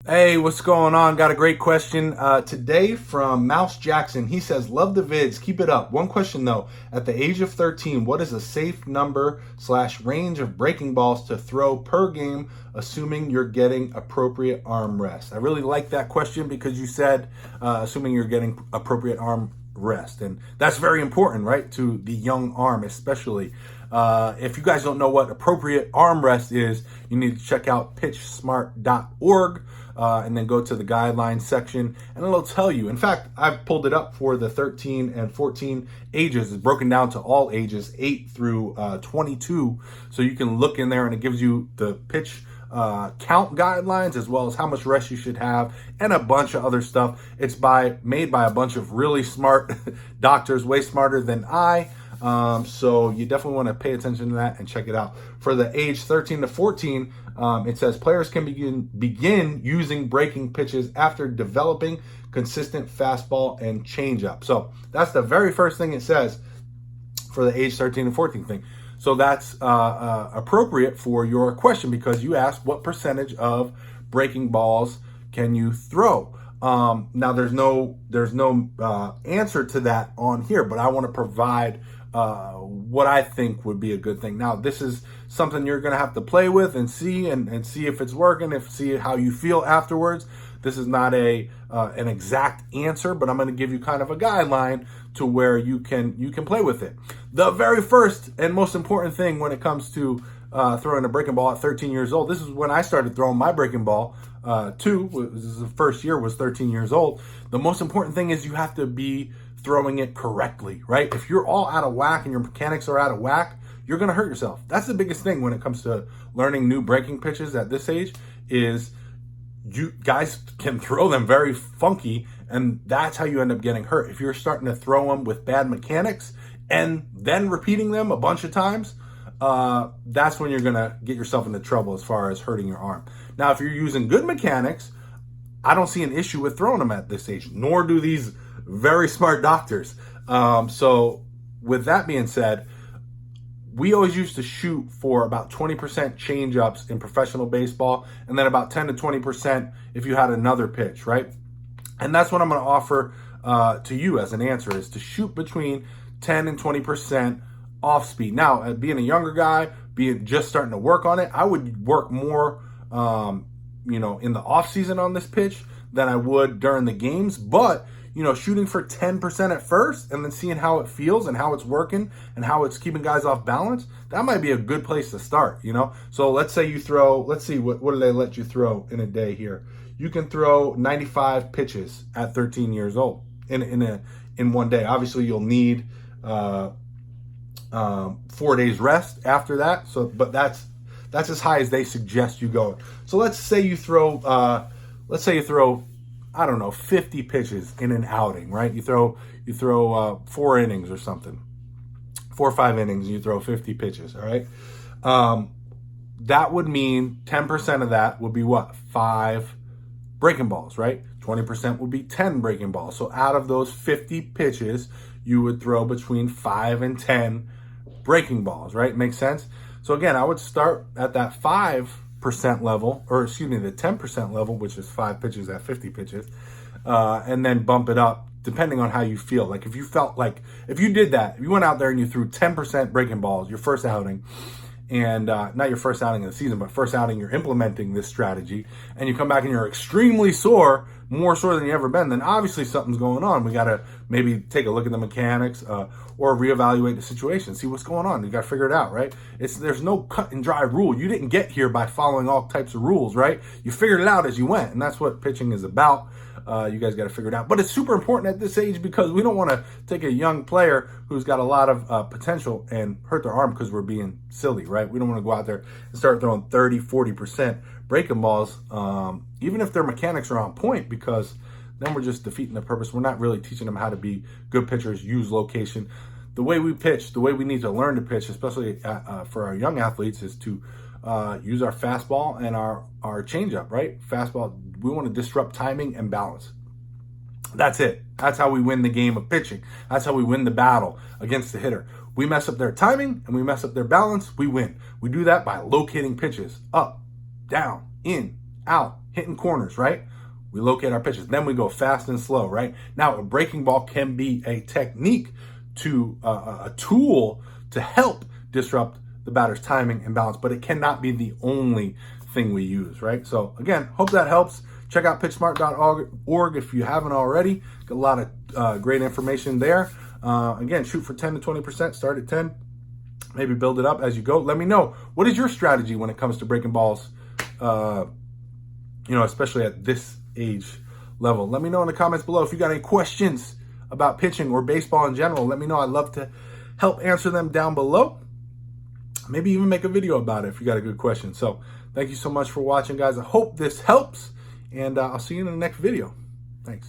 Hey, what's going on? Got a great question today from Mouse Jackson. He says, love the vids. Keep it up. One question though. At the age of 13, what is a safe number / range of breaking balls to throw per game, assuming you're getting appropriate arm rest? I really like that question because you said, assuming you're getting appropriate arm rest. And that's very important, right? To the young arm, especially. If you guys don't know what appropriate arm rest is, you need to check out pitchsmart.org. And then go to the guidelines section and it'll tell you. In fact, I've pulled it up for the 13 and 14 ages. It's broken down to all ages, 8 through 22. So you can look in there and it gives you the pitch count guidelines as well as how much rest you should have and a bunch of other stuff. It's made by a bunch of really smart doctors, way smarter than I. So you definitely want to pay attention to that and check it out. For the age 13 to 14, it says players can begin using breaking pitches after developing consistent fastball and changeup. So that's the very first thing it says for the age 13 and 14 thing. So that's appropriate for your question because you asked what percentage of breaking balls can you throw. Now there's no answer to that on here, but I want to provide what I think would be a good thing. Now, this is something you're going to have to play with and see and see if it's working, see how you feel afterwards. This is not an exact answer, but I'm going to give you kind of a guideline to where you can play with it. The very first and most important thing when it comes to throwing a breaking ball at 13 years old, this is when I started throwing my breaking ball too. This is the first year, was 13 years old. The most important thing is you have to be throwing it correctly, right? If you're all out of whack and your mechanics are out of whack, you're going to hurt yourself. That's the biggest thing when it comes to learning new breaking pitches at this age is you guys can throw them very funky, and that's how you end up getting hurt. If you're starting to throw them with bad mechanics and then repeating them a bunch of times, that's when you're going to get yourself into trouble as far as hurting your arm. Now, if you're using good mechanics, I don't see an issue with throwing them at this age, nor do these very smart doctors. So with that being said, we always used to shoot for about 20% change-ups in professional baseball, and then about 10 to 20% if you had another pitch, right? And that's what I'm going to offer to you as an answer, is to shoot between 10 and 20% off speed. Now, being a younger guy, being just starting to work on it, I would work more, in the off season on this pitch than I would during the games. But shooting for 10% at first and then seeing how it feels and how it's working and how it's keeping guys off balance, that might be a good place to start, So let's say you throw, let's see, what do they let you throw in a day here? You can throw 95 pitches at 13 years old in one day. Obviously, you'll need 4 days rest after that. So, but that's as high as they suggest you go. So let's say you throw, I don't know, 50 pitches in an outing, right? You throw 4 innings or something, 4 or 5 innings, and you throw 50 pitches, all right? That would mean 10% of that would be what? 5 breaking balls, right? 20% would be 10 breaking balls. So out of those 50 pitches, you would throw between 5 and 10 breaking balls, right? Makes sense? So again, I would start at that 5% level, or excuse me, the 10% level, which is 5 pitches at 50 pitches, and then bump it up depending on how you feel. Like if you felt like, if you did that, if you went out there and you threw 10% breaking balls, your first outing, and not your first outing of the season, but first outing you're implementing this strategy, and you come back and you're extremely sore, more sore than you ever been, then obviously something's going on. We got to maybe take a look at the mechanics or reevaluate the situation, see what's going on. You got to figure it out, right? There's no cut and dry rule. You didn't get here by following all types of rules, right? You figured it out as you went, and that's what pitching is about. You guys got to figure it out. But it's super important at this age because we don't want to take a young player who's got a lot of potential and hurt their arm because we're being silly, right? We don't want to go out there and start throwing 30, 40% breaking balls, even if their mechanics are on point, because then we're just defeating the purpose. We're not really teaching them how to be good pitchers, use location. The way we pitch, the way we need to learn to pitch, especially for our young athletes, is to use our fastball and our changeup, right? Fastball, we want to disrupt timing and balance. That's it. That's how we win the game of pitching. That's how we win the battle against the hitter. We mess up their timing and we mess up their balance, we win. We do that by locating pitches up, down, in, out, hitting corners, right? We locate our pitches. Then we go fast and slow, right? Now, a breaking ball can be a technique to a tool to help disrupt the batter's timing and balance, but it cannot be the only thing we use, right? So again, hope that helps. Check out pitchsmart.org if you haven't already. Got a lot of great information there. Again, shoot for 10 to 20%. Start at 10. Maybe build it up as you go. Let me know, what is your strategy when it comes to breaking balls, especially at this age level. Let me know in the comments below if you got any questions about pitching or baseball in general. Let me know. I'd love to help answer them down below. Maybe even make a video about it if you got a good question. So thank you so much for watching, guys. I hope this helps, and I'll see you in the next video. Thanks.